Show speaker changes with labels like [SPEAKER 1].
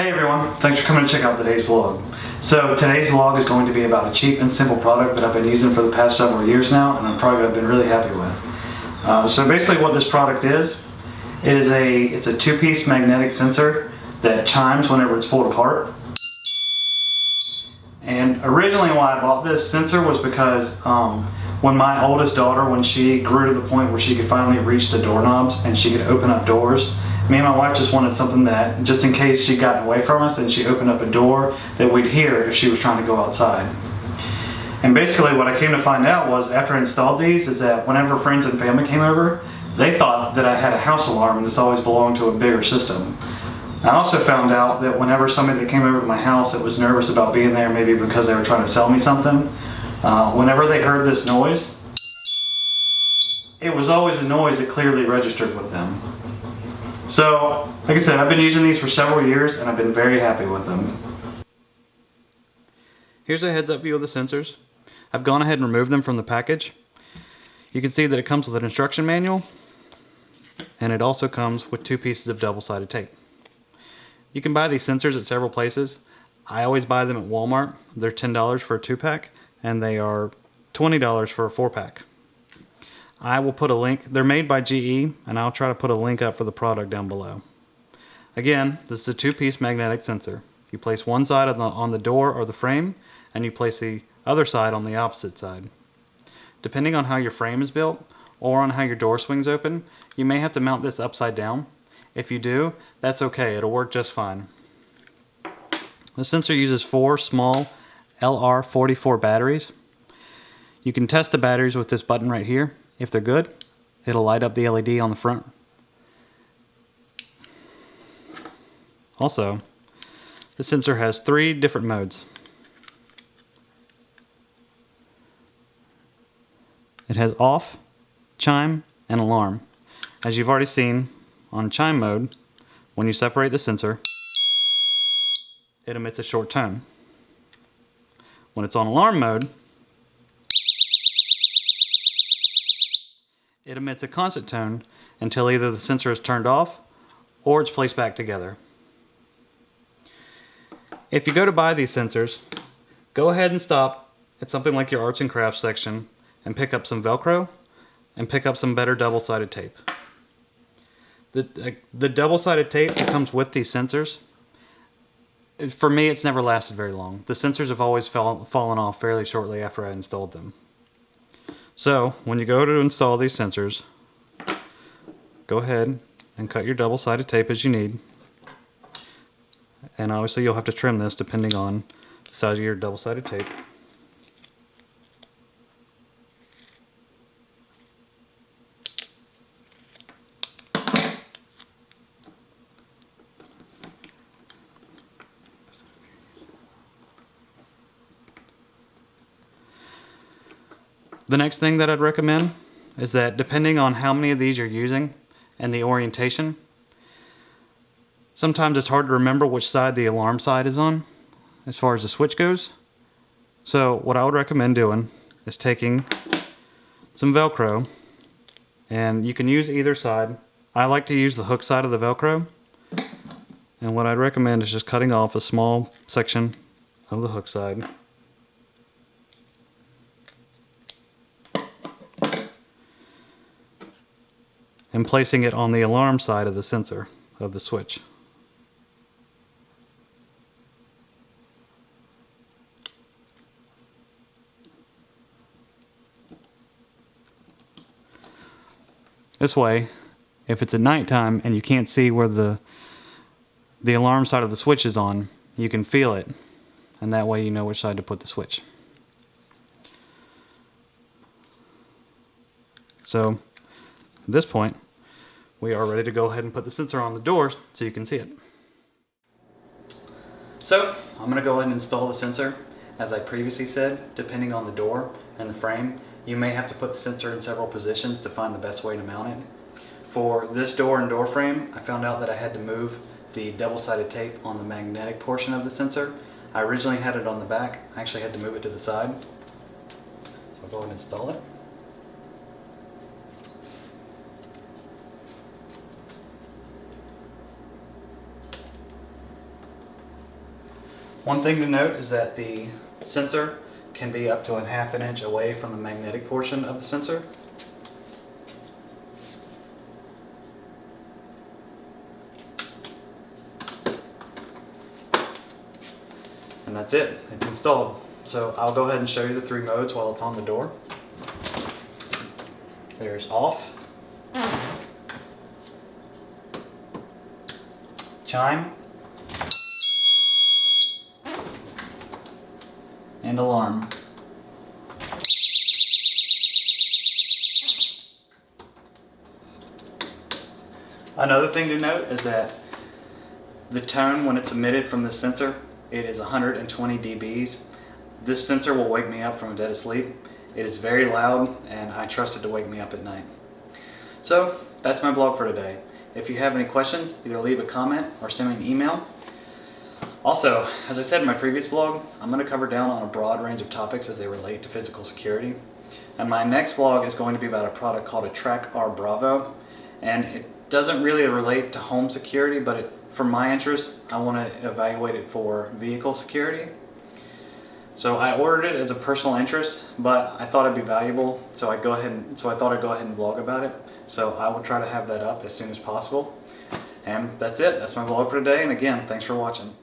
[SPEAKER 1] Hey everyone, thanks for coming to check out today's vlog. So today's vlog is going to be about a cheap and simple product that I've been using for the past several years now, and I'm probably been really happy with. So basically what this product is, it's a two-piece magnetic sensor that chimes whenever it's pulled apart. And originally why I bought this sensor was because when my oldest daughter, when she grew to the point where she could finally reach the doorknobs and she could open up doors, me and my wife just wanted something that, just in case she got away from us and she opened up a door, that we'd hear if she was trying to go outside. And basically what I came to find out was, after I installed these, is that whenever friends and family came over, they thought that I had a house alarm and this always belonged to a bigger system. I also found out that whenever somebody that came over to my house that was nervous about being there, maybe because they were trying to sell me something, whenever they heard this noise, it was always a noise that clearly registered with them. So, like I said, I've been using these for several years and I've been very happy with them. Here's a heads-up view of the sensors. I've gone ahead and removed them from the package. You can see that it comes with an instruction manual, and it also comes with two pieces of double-sided tape. You can buy these sensors at several places. I always buy them at Walmart. They're $10 for a 2-pack, and they are $20 for a 4-pack. I will put a link. They're made by GE, and I'll try to put a link up for the product down below. Again, this is a two-piece magnetic sensor. You place one side on the door or the frame, and you place the other side on the opposite side. Depending on how your frame is built, or on how your door swings open, you may have to mount this upside down. If you do, that's okay. It'll work just fine. The sensor uses 4 small LR44 batteries. You can test the batteries with this button right here. If they're good, it'll light up the LED on the front. Also, the sensor has 3 different modes. It has off, chime, and alarm. As you've already seen, on chime mode, when you separate the sensor, it emits a short tone. When it's on alarm mode, it emits a constant tone until either the sensor is turned off or it's placed back together. If you go to buy these sensors, go ahead and stop at something like your arts and crafts section and pick up some Velcro and pick up some better double-sided tape. The double-sided tape that comes with these sensors, for me, it's never lasted very long. The sensors have always fallen off fairly shortly after I installed them. So, when you go to install these sensors, go ahead and cut your double-sided tape as you need. And obviously you'll have to trim this depending on the size of your double-sided tape. The next thing that I'd recommend is that, depending on how many of these you're using and the orientation, sometimes it's hard to remember which side the alarm side is on as far as the switch goes. So what I would recommend doing is taking some Velcro, and you can use either side. I like to use the hook side of the Velcro, and what I'd recommend is just cutting off a small section of the hook side. And placing it on the alarm side of the sensor of the switch. This way, if it's at nighttime and you can't see where the alarm side of the switch is on, you can feel it, and that way you know which side to put the switch. So, at this point, we are ready to go ahead and put the sensor on the door so you can see it. So, I'm going to go ahead and install the sensor. As I previously said, depending on the door and the frame, you may have to put the sensor in several positions to find the best way to mount it. For this door and door frame, I found out that I had to move the double-sided tape on the magnetic portion of the sensor. I originally had it on the back. I actually had to move it to the side. So I'll go ahead and install it. One thing to note is that the sensor can be up to a ½ an inch away from the magnetic portion of the sensor. And that's it, it's installed. So I'll go ahead and show you the 3 modes while it's on the door. There's off, chime, and alarm. Another thing to note is that the tone when it's emitted from the sensor, it is 120 dBs. This sensor will wake me up from a dead asleep. It is very loud and I trust it to wake me up at night. So that's my blog for today. If you have any questions, either leave a comment or send me an email. Also, as I said in my previous blog, I'm going to cover down on a broad range of topics as they relate to physical security. And my next vlog is going to be about a product called a Track R Bravo. And it doesn't really relate to home security, but for my interest, I want to evaluate it for vehicle security. So I ordered it as a personal interest, but I thought it'd be valuable, so I thought I'd go ahead and vlog about it. So I will try to have that up as soon as possible. And that's it. That's my vlog for today. And again, thanks for watching.